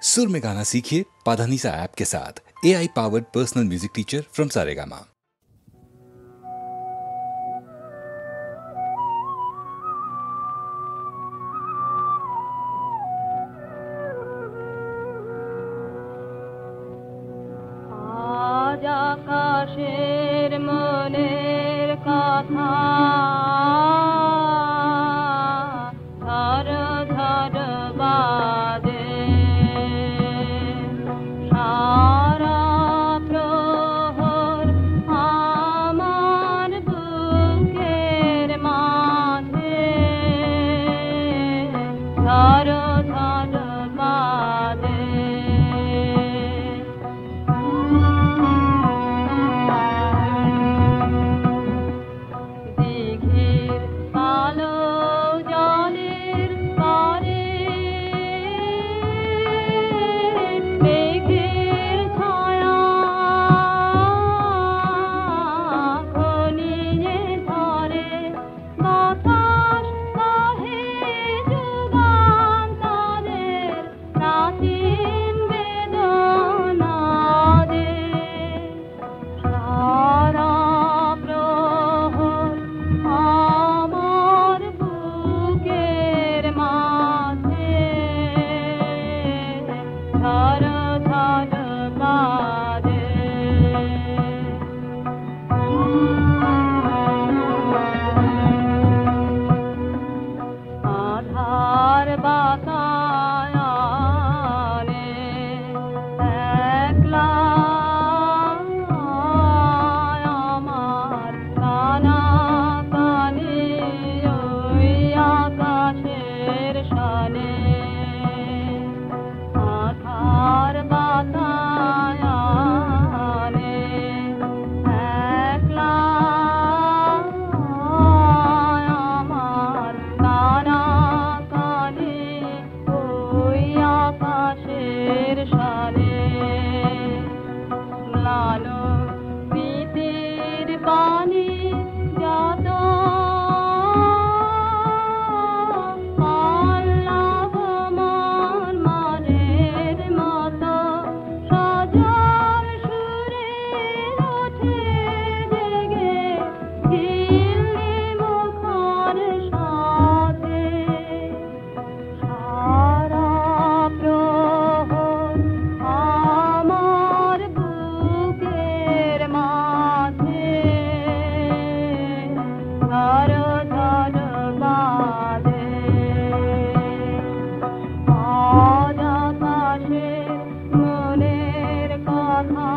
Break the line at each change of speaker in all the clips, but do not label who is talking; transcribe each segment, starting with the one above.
सुर में गाना सीखिए पाधानीसा ऐप के साथ। AI powered personal music teacher from Saregama.
আজ আকাশের মনের কথা ঝড় ঝড় বাজে, সারা প্রহর আমার বুকের মাঝে ঝড় ঝড় বাজে। দিঘির কালো জলের পারে মেঘের ছায়া ঘনিয়ে ধরে, বাতাস বহে যুগান্তরের প্রাচীন বেদনা যে। সারা প্রহর আমার বুকের মাঝে ঝড় ঝড় বাজে। আধার বাতায়নে একলা আমার কানা কানি ওই আকাশের শানে। আধার বাতায়নে একলা আমার কানা কানি ওই আকাশের শানে। ম্লানো স্মৃতির পানি যত পল্লবমান মানের মতো সজল সুরে ওঠে জেগে ঝিল্লি মুখর সাথে। সারা প্রহর আমার বুকের মাঝে ঝড় ঝড় বাজে। আজ আকাশের মনের কথা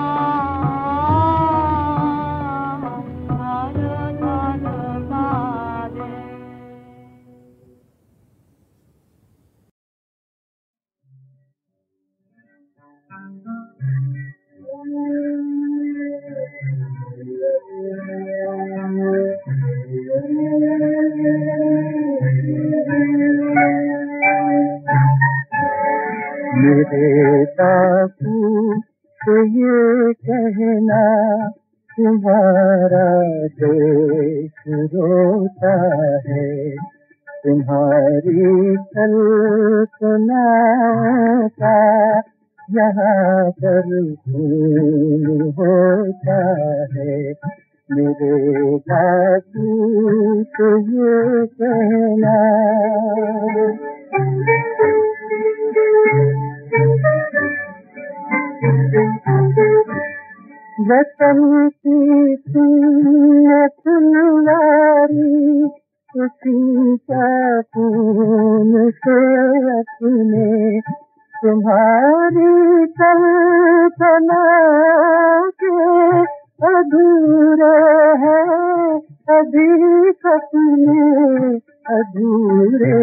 ঝড় ঝড় বাজে।
मेरे बापू से ये कहना, तुम्हारा देश रोता है, तुम्हारी कल्पना का यहाँ पर खून होता है। मेरे बापू से ये कहना, वतन की फुलवारी उसी का खून से अपने, तुम्हारी कल्पना के अधूरे हैं अभी सपने, अधूरे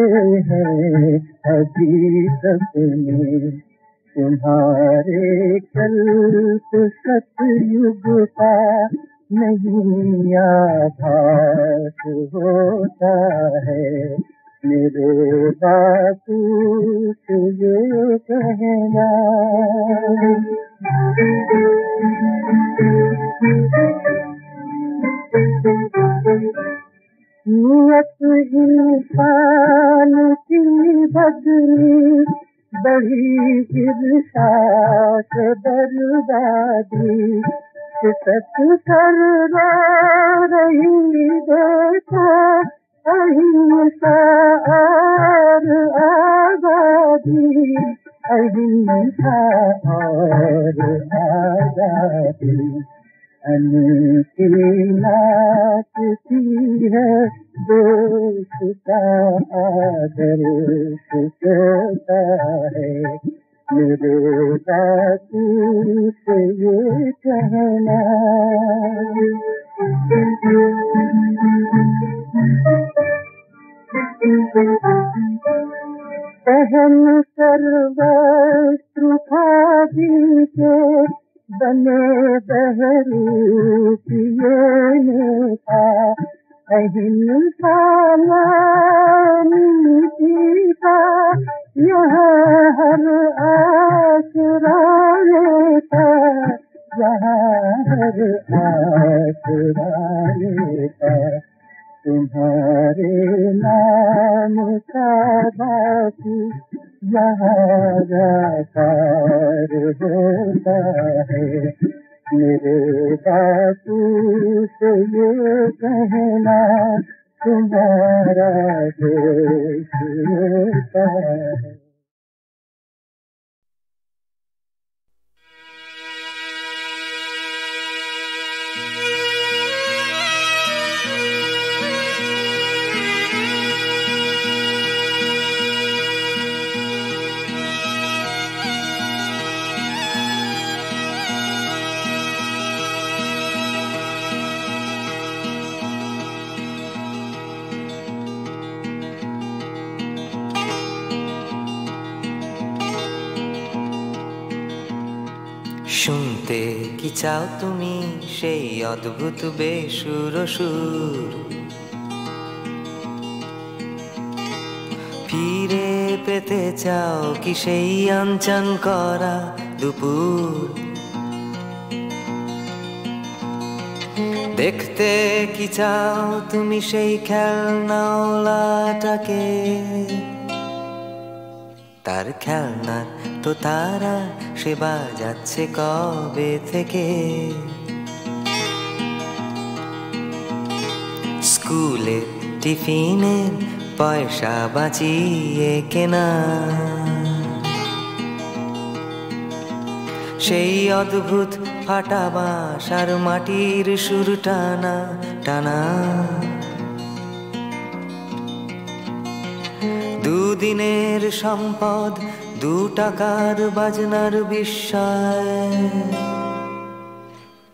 हैं अभी सपने। तुम्हारे कल्प सतयुग का नहीं आभास होता है। मेरे बापू तुझे कहना, नियत इंसान की बदली बड़ी इरशाद बर्बादी सिफत कर रो रही देखो अहिंसा और आजादी अहिंसा और आजादी अनकीलात की है देश का आदर्श कहता है मेरे बापू से ये कहना पहन कर वस्त्र खादी के बने बहरूप ये नेता अहिंसा नीति का यहाँ हर आसरा लेता यहाँ हर आसरा लेता तुम्हारे नाम का बापू यहाँ राकार होता है मेरे बापू से ये कहना तुम्हारा देश होता है।
শুনতে কি চাও তুমি সেই অদ্ভুত বেসুর সুর ফিরে পেতে চাও কি সেই আনচান করা দুপুর দেখতে কি চাও তুমি সেই খেলনাওয়ালাটাকে তার খেলনার তো তারা সে বাজাচ্ছে কবে থেকে স্কুলে টিফিনের পয়সা বাঁচিয়ে কেনা সেই অদ্ভুত ফাটা বাঁশ আর মাটির সুর টানা টানা দুদিনের সম্পদ 2 টাকার বাজনার বিস্ময়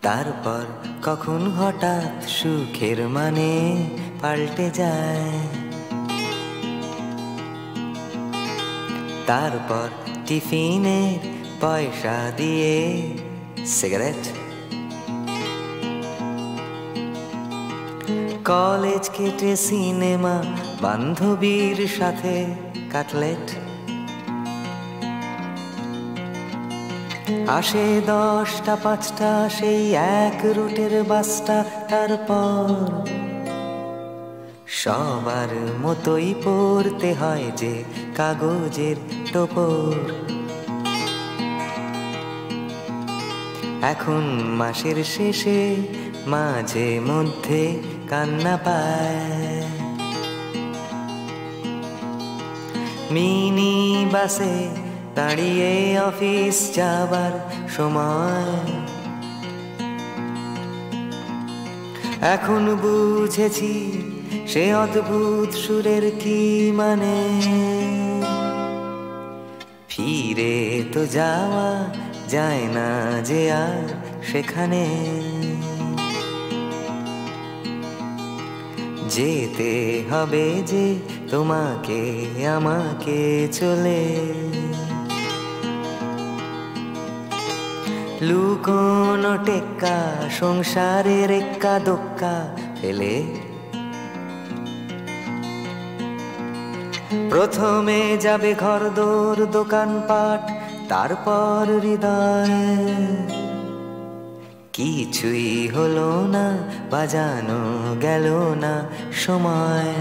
তারপর কখন হঠাৎ সুখের মানে পাল্টে যায় তারপর টিফিনের পয়সা দিয়ে সিগারেট কলেজ কেটে সিনেমা বান্ধবীর সাথে কাটলেট আসে 10টা 5টা সেই এক রুটের বাসটা তারপর সবার মতোই পড়তে হয় যে কাগজের টোপর এখন মাসের শেষে মাঝে মধ্যে কান্না পায় মিনি বাসে দাঁড়িয়ে অফিস যাবার সময় এখন বুঝেছি সে অদ্ভুত সুরের কি মানে ফিরে তো যাওয়া যায় না যে আর সেখানে যেতে হবে যে তোমাকে আমাকে চলে লুকোনো টেক্কা সংসারের এক্কা দোক্কা ফেলে প্রথমে যাবে ঘরদোর দোকানপাট তারপর হৃদয় কিছুই হলো না বাজানো গেল না সময়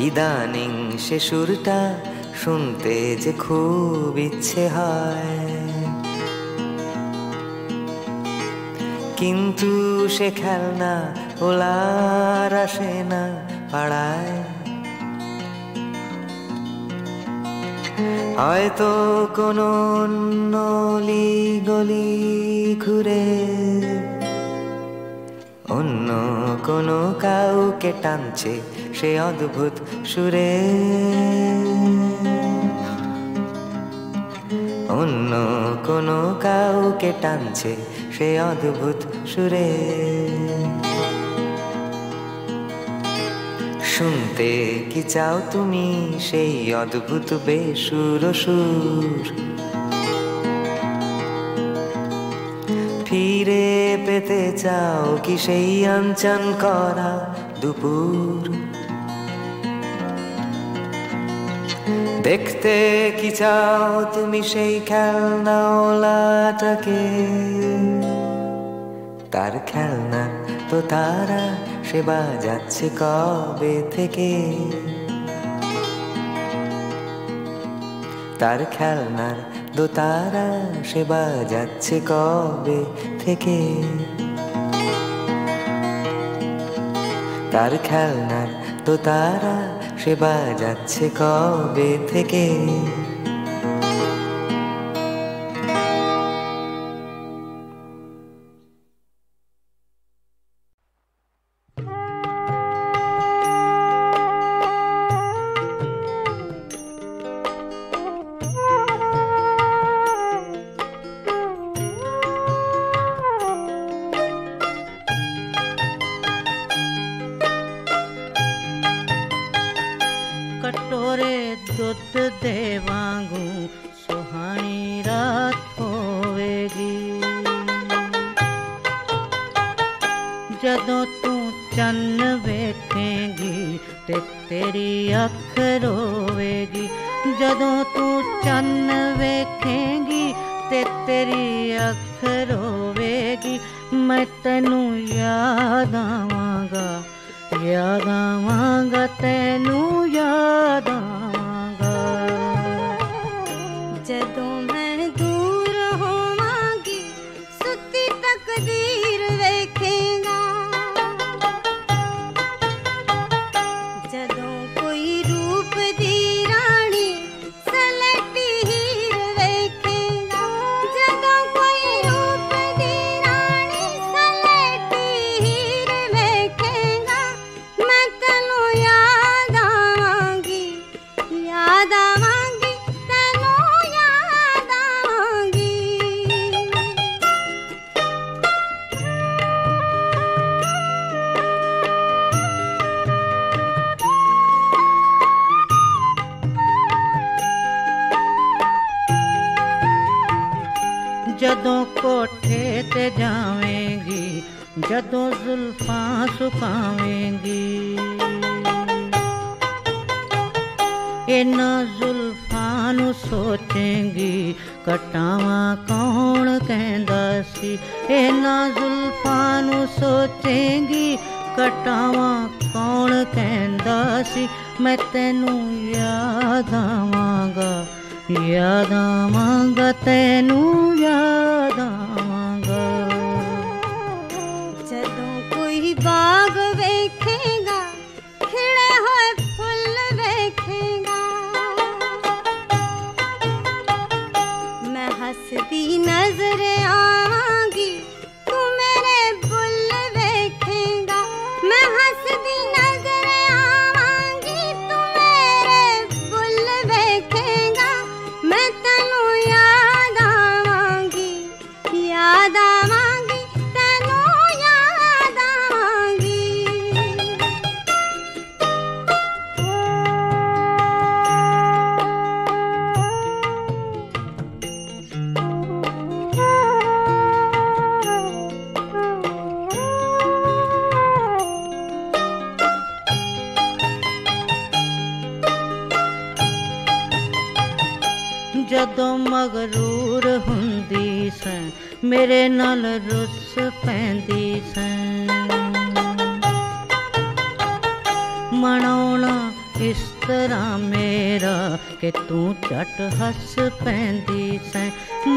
ইদানিং সে সুরটা শুনতে যে খুব ইচ্ছে হয়, কিন্তু সে খেলনা ওলার আসে না পাড়ায়। হয়তো কোনো অলি গলি ঘুরে অন্য কোনো কাউকে টানছে সে অদ্ভুত সুরে, অন্য কোনো কাউকে টানছে সে অদ্ভুত সুরে। শুনতে কি চাও তুমি সেই অদ্ভুত বেসুর সুর, ফিরে পেতে চাও কি সেই আনচান করা দুপুর, দেখতে কি চাও তুমি সেই খেলনাওয়ালাটাকে, তার খেলনা তো তারা সে বাজাচ্ছে কবে থেকে, তার খেলনার দোতারা সে বাজাচ্ছে কবে থেকে, তার খেলনার দোতারা সে বাজাচ্ছে কবে থেকে।
कटोरे दुध दे वांगू सुहानी रात होवेगी, जदों तू चन्न वेखेगी ते तेरी अख रोवेगी, जदों तू चन्न वेखेगी ते तेरी अख रोवेगी। मैं तैनू याद आवांगा, याद आवांगा, तैनू याद आवांगा।
जदों मैं दूर होवांगी सुती तकदीर वेखेगा, जदों कोई रूप दी रानी सलटी हीर वेखेगा, जदों कोई रूप दी रानी सलटी हीर वेखेगा। मैं तैनू याद आवांगी, याद आवांगी, तैनू याद आवांगी।
जदों कोठे ते जावेंगी, जदों जुल्फां सुकावेंगी, इन्हां जुल्फां नू सोचेंगी कटावां कौन कहंदा सी, इन्हां जुल्फां नू सोचेंगी कटावां कौन कहंदा सी। मैं तैनू याद आवांगा, याद आवांगा, तैनू याद आवांगा।
जदों कोई बाग वेखेगा खिड़े होए फुल वेखेगा, मैं हंसदी नजर आवांगी तू मेरे बुल वेखेगा, मैं हंसदी नजर आवांगी तू मेरे बुल वेखेगा। मैं तैनू याद आवांगी, याद आवांगी, तैनू याद आवांगी।
जदों मगरूर हुंदी सैं मेरे नाल रुस पैंदी सैं, मनाउणा इस तरह मेरा कि तू झट हस पैंदी सैं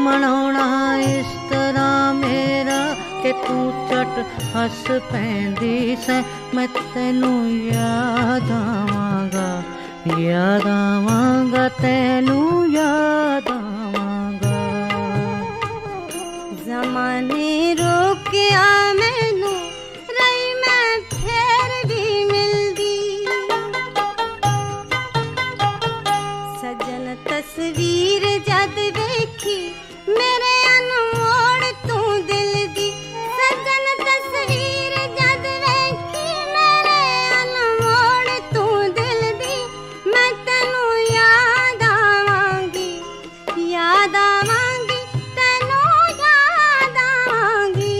मनाउणा इस तरह मेरा कि तू झट हस पैंदी सैं मैं तैनू याद आवांगा तैनू याद आवांगा
ज़माने रोकिया मैनू रही मैं फिर भी मिलदी सजन तस्वीर जद देखी मेरे अनमोड़ तू दिल दी सजन तस्वीर जद देखी मेरे अनमोड़ तू दिल दी मैं तैनू याद आवांगी तैनू याद आवांगी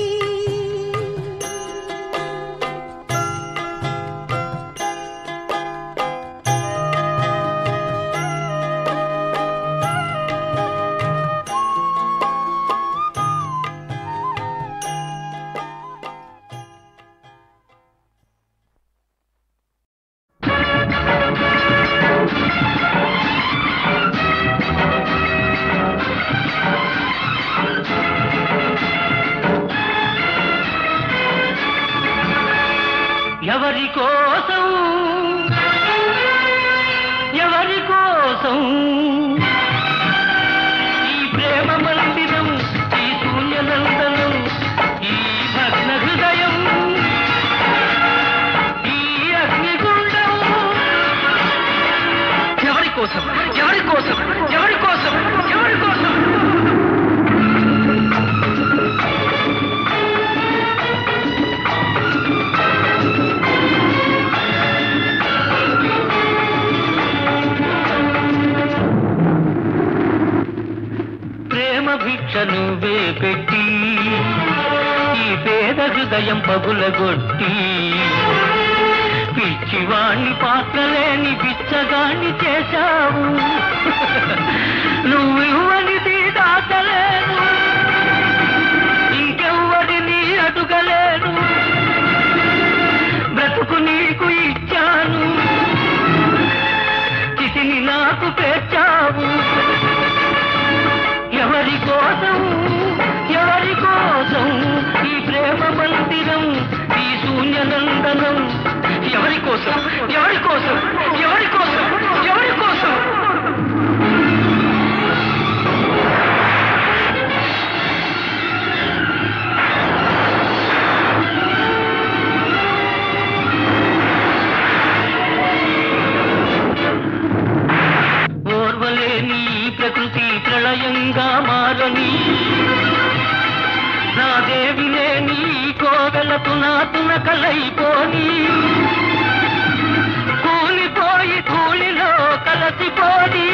ఎవరి కోసం ఈ ప్రేమ మందిరం ఈ శూన్యనందనం ఈ భగ్న హృదయం ఈ అగ్నిగుండం ఎవరి కోసం ఎవరి కోసం ఎవరి కోసం ఎవరి కోసం నువ్వే పెట్టి ఈ పేద హృదయం పగులగొట్టి పిచ్చివాణ్ణి పాత్రలేని పిచ్చగాణ్ణి చేశావు నువ్వు ఇవ్వనిది దాచలేను ఇంకెవ్వరిని అడుగలేను బ్రతుకు నీకు ఇచ్చాను చితిని నాకు పేర్చావు ఎవరి కోసం ఈ ప్రేమ మందిరం ఈ శూన్యనందనం ఎవరి కోసం ఎవరి కోసం ఎవరి కోసం ఎవరి కోసం ఓర్వలేని ప్రకృతి ప్రళయంగా మారని నా దేవినే నీ కోవెలకు నాతున కలైపోని కూలిపోయి ధూళిలో కలసిపోని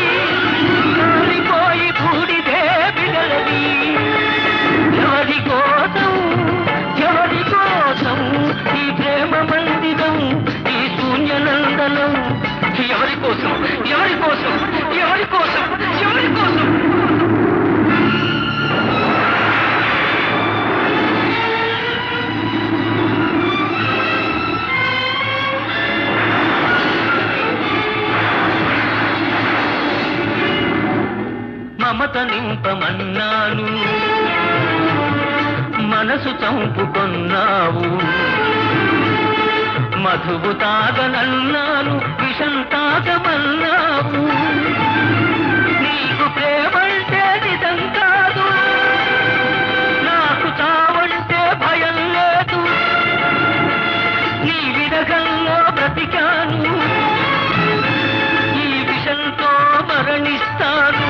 కూలిపోయి బూడిదే బిగలది ఎవరి కోసం ఈ ప్రేమ మందిరం ఈ శూన్యనందనం ఎవరి కోసం ఎవరి కోసం ఎవరి కోసం ఎవరి కోసం మమత నింపమన్నాను మనసు చంపుకొన్నావు మధువు తాగనన్నాను విషం తాగమన్నావు నీకు ప్రేమంటే నిజం కాదు నాకు చావంటే భయం లేదు నీ విరగంలో బ్రతికాను ఈ విషంతో మరణిస్తాను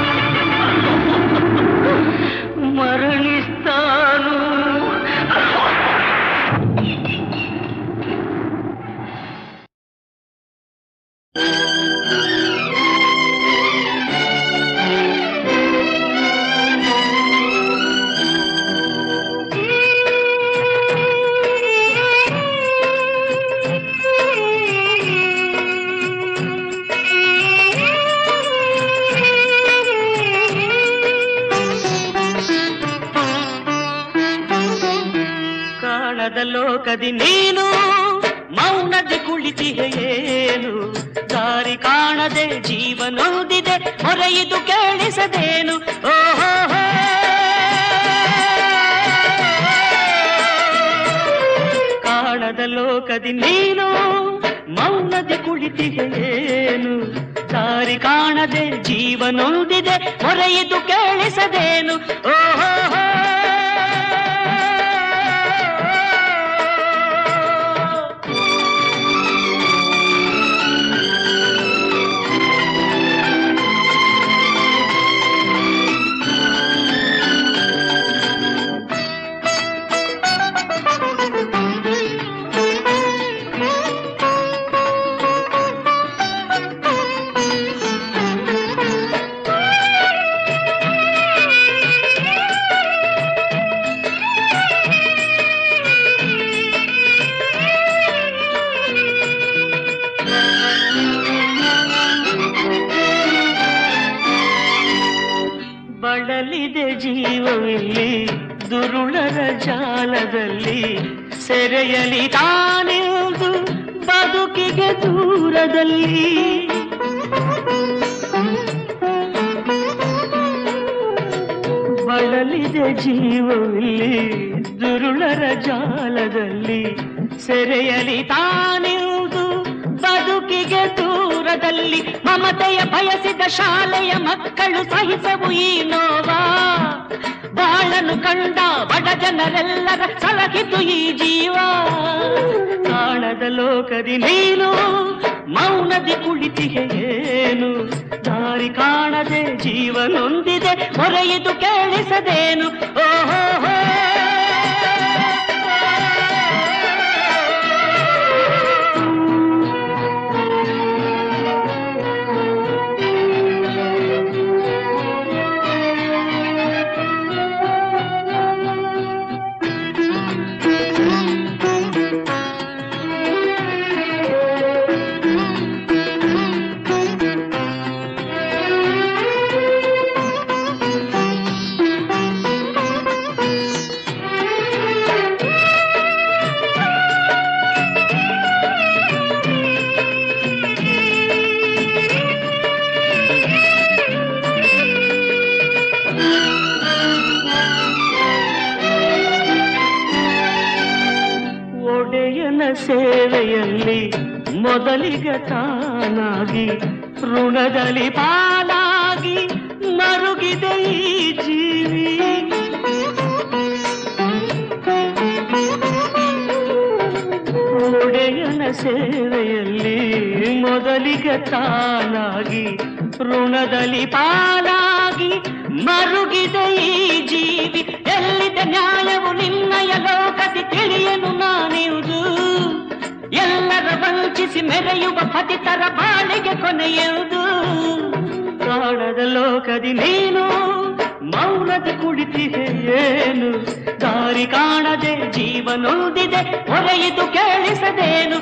ಕಾಣದ ಲೋಕದಿ ನೀನು ಮೌನದಿ ಕುಳಿತಿಹೆ ಏನು ದಾರಿ ಕಾಣದೆ ಜೀವನೋದಿದೆ ಮೊರೆಯಿದು ಕೇಳಿಸದೇನು ಓಹೋ ಕಾಣದ ಲೋಕದಿ ನೀನು ಮೌನದಿ ಕುಳಿತಿಗೆಯೇನು ದಾರಿ ಕಾಣದೆ ಜೀವನೊಂದಿದೆ ಮೊರೆಯಿದು ಕೇಳಿಸದೇನು ಓಹೋ ಬಳಲಿದೆ ಜೀವವಿಲ್ಲಿ ದುರುಳರ ಜಾಲದಲ್ಲಿ ಸೆರೆಯಲಿ ತಾನಿರುವುದು ಬದುಕಿಗೆ ದೂರದಲ್ಲಿ ಬಳಲಿದೆ ಜೀವವಿಲ್ಲಿ ದುರುಳರ ಜಾಲದಲ್ಲಿ ಸೆರೆಯಲಿ ತಾನಿರುವುದು ಬದುಕಿಗೆ ದೂರದಲ್ಲಿ ಮಮತೆಯ ಬಯಸಿದ ಶಾಲೆಯ ಮಕ್ಕಳು ಸಹಿಸವು ಈ ನೋವಾ ಬಾಳನು ಕಂಡ ಬಡ ಜನರೆಲ್ಲರ ಸಲಹಿತು ಈ ಜೀವ ಕಾಣದ ಲೋಕದಿ ನೀನು ಮೌನದಿ ಕುಳಿತಿಗೆಯೇನು ದಾರಿ ಕಾಣದೆ ಜೀವನೊಂದಿದೆ ಮೊರೆಯಿದು ಕೇಳಿಸದೇನು ಓಹೋ ಸೇವೆಯಲ್ಲಿ ಮೊದಲಿಗೆ ತಾನಾಗಿ ಋಣದಲ್ಲಿ ಪಾಲಾಗಿ ಮರುಗಿದೆ ಈ ಜೀವಿ ಒಡೆಯನ ಸೇವೆಯಲ್ಲಿ ಮೊದಲಿಗೆ ತಾನಾಗಿ ಋಣದಲ್ಲಿ ಪಾಲಾಗಿ ಮರುಗಿದೆ ಈ ಜೀವಿ ಎಲ್ಲಿದೆ ನ್ಯಾಯವು ನಿನ್ನಯ ಲೋಕದಿ ತಿಳಿಯನು ನಾನಿರುವುದು ಎಲ್ಲರ ವಂಚಿಸಿ ಮೆರೆಯುವ ಪತಿತರ ಬಾಳಿಗೆ ಕೊನೆಯುವುದು ಕಾಣದ ಲೋಕದಿ ನೀನು ಮೌನದಿ ಕುಳಿತಿದೆ ಏನು ದಾರಿ ಕಾಣದೆ ಜೀವನೊಂದಿದೆ ಹೊರೆಯಿತು ಕೇಳಿಸದೇನು